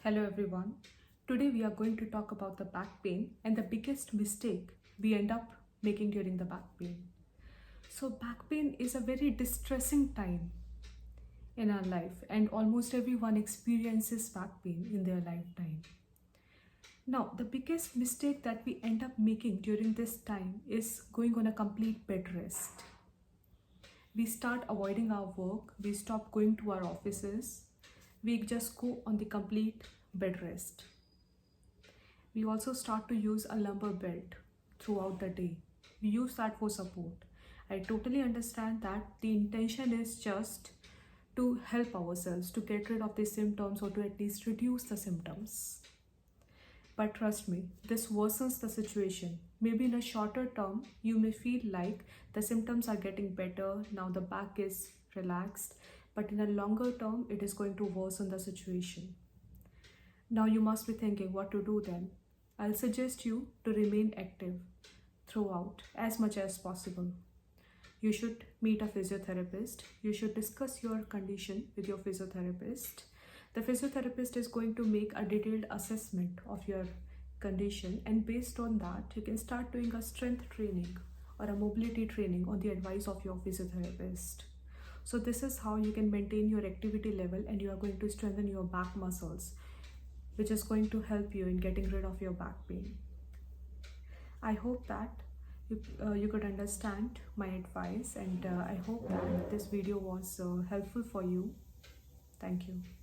Hello everyone. Today we are going to talk about the back pain and the biggest mistake we end up making during the back pain. So back pain is a very distressing time in our life and almost everyone experiences back pain in their lifetime. Now, the biggest mistake that we end up making during this time is going on a complete bed rest. We start avoiding our work, we stop going to our offices, we just go on the complete bed rest. We also start to use a lumbar belt throughout the day. We use that for support. I totally understand that the intention is just to help ourselves to get rid of the symptoms or to at least reduce the symptoms. But trust me, this worsens the situation. Maybe in a shorter term, you may feel like the symptoms are getting better, now the back is relaxed, but in a longer term, it is going to worsen the situation. Now you must be thinking what to do then. I'll suggest you to remain active throughout as much as possible. You should meet a physiotherapist. You should discuss your condition with your physiotherapist. The physiotherapist is going to make a detailed assessment of your condition, and based on that, you can start doing a strength training or a mobility training on the advice of your physiotherapist. So this is how you can maintain your activity level and you are going to strengthen your back muscles, which is going to help you in getting rid of your back pain. I hope that you could understand my advice, and I hope that this video was helpful for you. Thank you.